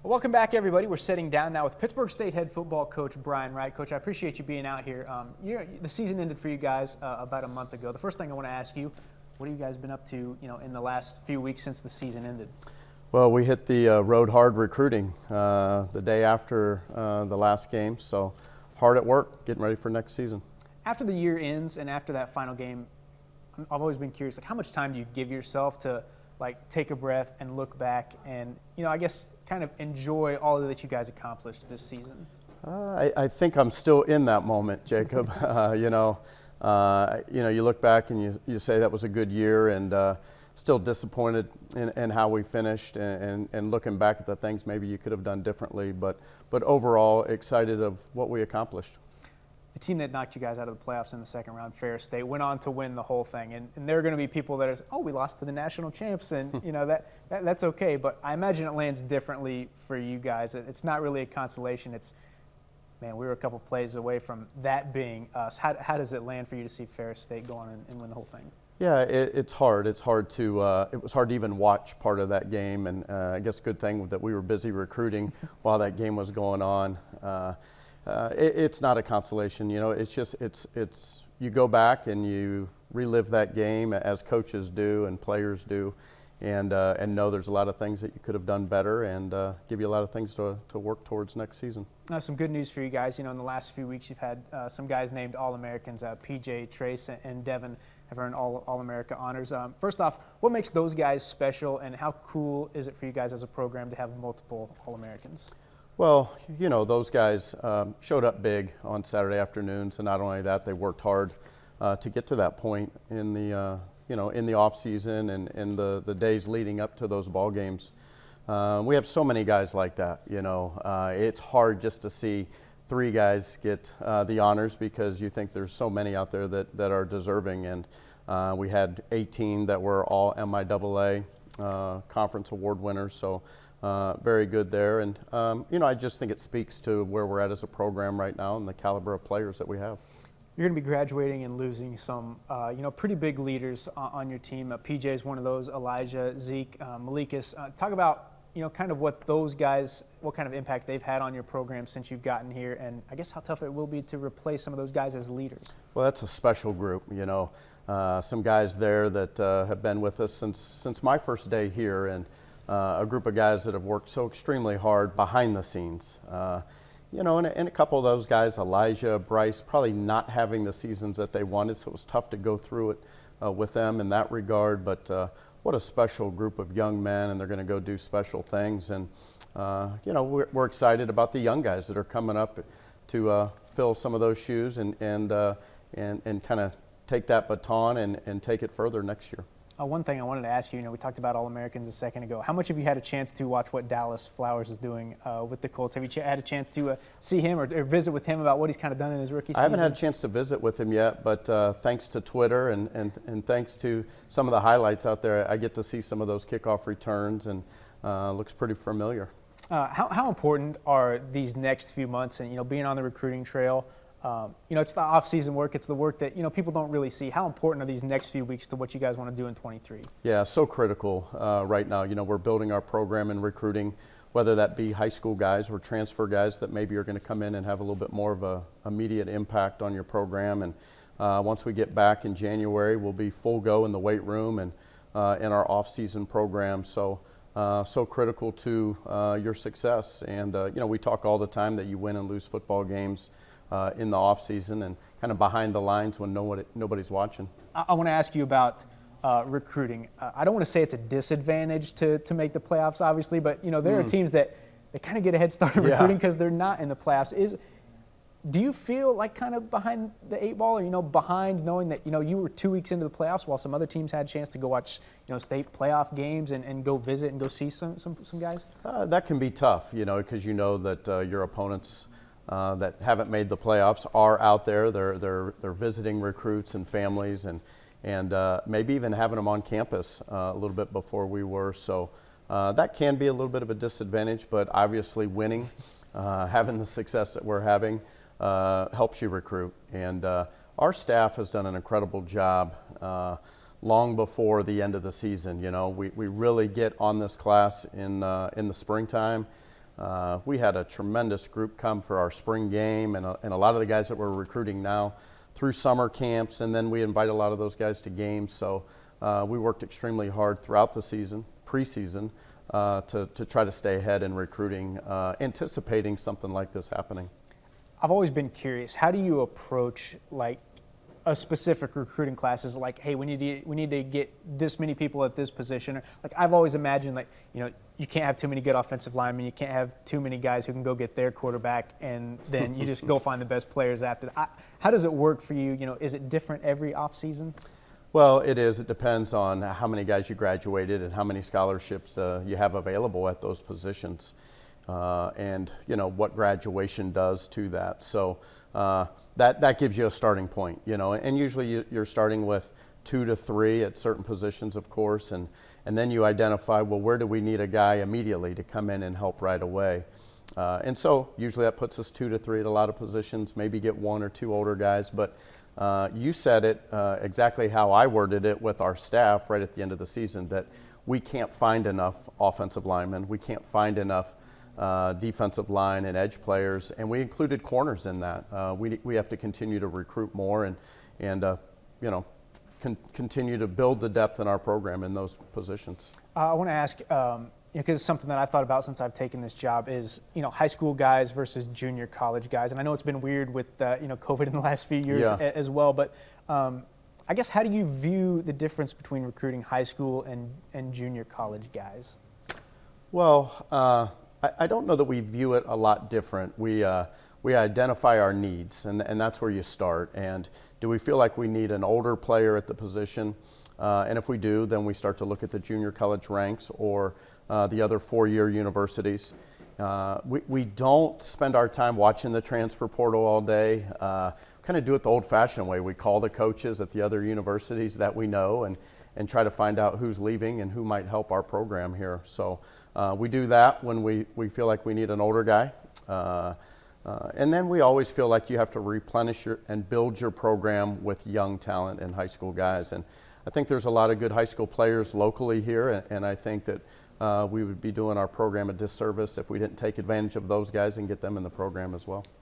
Well, welcome back, everybody. We're sitting down now with Pittsburgh State head football coach Brian Wright. Coach, I appreciate you being out here. The season ended for you guys about a month ago. The first thing I want to ask you, what have you guys been up to, in the last few weeks since the season ended? Well, we hit the road hard recruiting the day after the last game, so hard at work, getting ready for next season. After the year ends and after that final game, I've always been curious, how much time do you give yourself to take a breath and look back and, I guess kind of enjoy all that you guys accomplished this season? I think I'm still in that moment, Jacob. You look back and you say that was a good year, and still disappointed in how we finished, and looking back at the things maybe you could have done differently, but overall excited of what we accomplished. The team that knocked you guys out of the playoffs in the second round, Ferris State, went on to win the whole thing. And there are going to be people that are, we lost to the national champs, and that's okay. But I imagine it lands differently for you guys. It's not really a consolation. It's, man, we were a couple plays away from that being us. How does it land for you to see Ferris State go on and win the whole thing? Yeah, it's hard. It was hard to even watch part of that game, and I guess good thing that we were busy recruiting while that game was going on. It's not a consolation, it's just, you go back and you relive that game as coaches do and players do, and know there's a lot of things that you could have done better, and give you a lot of things to work towards next season. Some good news for you guys. In the last few weeks you've had some guys named All-Americans. PJ, Trace, and Devin have earned All-America honors. First off, what makes those guys special, and how cool is it for you guys as a program to have multiple All-Americans? Well, those guys showed up big on Saturday afternoons, and not only that, they worked hard to get to that point in the in the off season and in the days leading up to those ball games. We have so many guys like that. It's hard just to see 3 guys get the honors, because you think there's so many out there that are deserving, and we had 18 that were all MIAA conference award winners. So. Very good there, and I just think it speaks to where we're at as a program right now and the caliber of players that we have. You're going to be graduating and losing some, pretty big leaders on your team. PJ is one of those. Elijah, Zeke, Malikas. Talk about, kind of what those guys, what kind of impact they've had on your program since you've gotten here, and I guess how tough it will be to replace some of those guys as leaders. Well, that's a special group. Some guys there that have been with us since my first day here, and a group of guys that have worked so extremely hard behind the scenes. And a couple of those guys, Elijah, Bryce, probably not having the seasons that they wanted, so it was tough to go through it with them in that regard. But what a special group of young men, and they're going to go do special things. And, we're excited about the young guys that are coming up to fill some of those shoes and kind of take that baton and take it further next year. One thing I wanted to ask you, we talked about All-Americans a second ago. How much have you had a chance to watch what Dallas Flowers is doing with the Colts? Have you had a chance to see him or visit with him about what he's kind of done in his rookie season? I haven't had a chance to visit with him yet, but thanks to Twitter and thanks to some of the highlights out there, I get to see some of those kickoff returns, and looks pretty familiar. How important are these next few months and, being on the recruiting trail? It's the off-season work. It's the work that, people don't really see. How important are these next few weeks to what you guys want to do in 23? Yeah, so critical right now. We're building our program and recruiting, whether that be high school guys or transfer guys that maybe are going to come in and have a little bit more of a immediate impact on your program. And once we get back in January, we'll be full go in the weight room and in our off-season program. So critical to your success. And, we talk all the time that you win and lose football games in the off season and kind of behind the lines when nobody's watching. I want to ask you about recruiting. I don't want to say it's a disadvantage to make the playoffs, obviously, but there are teams that kind of get a head start in recruiting because they're not in the playoffs. Do you feel like kind of behind the 8 ball, or behind knowing that you were 2 weeks into the playoffs while some other teams had a chance to go watch state playoff games and go visit and go see some guys? That can be tough, because that your opponents that haven't made the playoffs are out there. They're visiting recruits and families, and maybe even having them on campus a little bit before we were. So that can be a little bit of a disadvantage, but obviously winning, having the success that we're having helps you recruit. And our staff has done an incredible job long before the end of the season. We really get on this class in the springtime. We had a tremendous group come for our spring game, and a lot of the guys that we're recruiting now through summer camps, and then we invite a lot of those guys to games. So we worked extremely hard throughout the season, preseason, to try to stay ahead in recruiting, anticipating something like this happening. I've always been curious. How do you approach like a specific recruiting class? Is like, hey, we need to get this many people at this position. Like I've always imagined, like, you know, you can't have too many good offensive linemen. You can't have too many guys who can go get their quarterback, and then you just go find the best players after that. How does it work for you? You know, is it different every offseason? Well, it is. It depends on how many guys you graduated and how many scholarships you have available at those positions, and you know what graduation does to that. So that gives you a starting point, you know. And usually you're starting with 2 to 3 at certain positions, of course, and then you identify, well, where do we need a guy immediately to come in and help right away? And so usually that puts us 2 to 3 at a lot of positions. Maybe get 1 or 2 older guys, but you said it exactly how I worded it with our staff right at the end of the season, that we can't find enough offensive linemen. We can't find enough defensive line and edge players, and we included corners in that. We have to continue to recruit more and you know, continue to build the depth in our program in those positions. I want to ask, because something that I've thought about since I've taken this job is, you know, high school guys versus junior college guys. And I know it's been weird with, you know, COVID in the last few years as well. But I guess, how do you view the difference between recruiting high school and junior college guys? Well, I don't know that we view it a lot different. We identify our needs, and that's where you start. And do we feel like we need an older player at the position? And if we do, then we start to look at the junior college ranks or the other 4-year universities. We don't spend our time watching the transfer portal all day. Kind of do it the old-fashioned way. We call the coaches at the other universities that we know and try to find out who's leaving and who might help our program here. So we do that when we feel like we need an older guy. And then we always feel like you have to replenish and build your program with young talent and high school guys. And I think there's a lot of good high school players locally here, and I think that we would be doing our program a disservice if we didn't take advantage of those guys and get them in the program as well.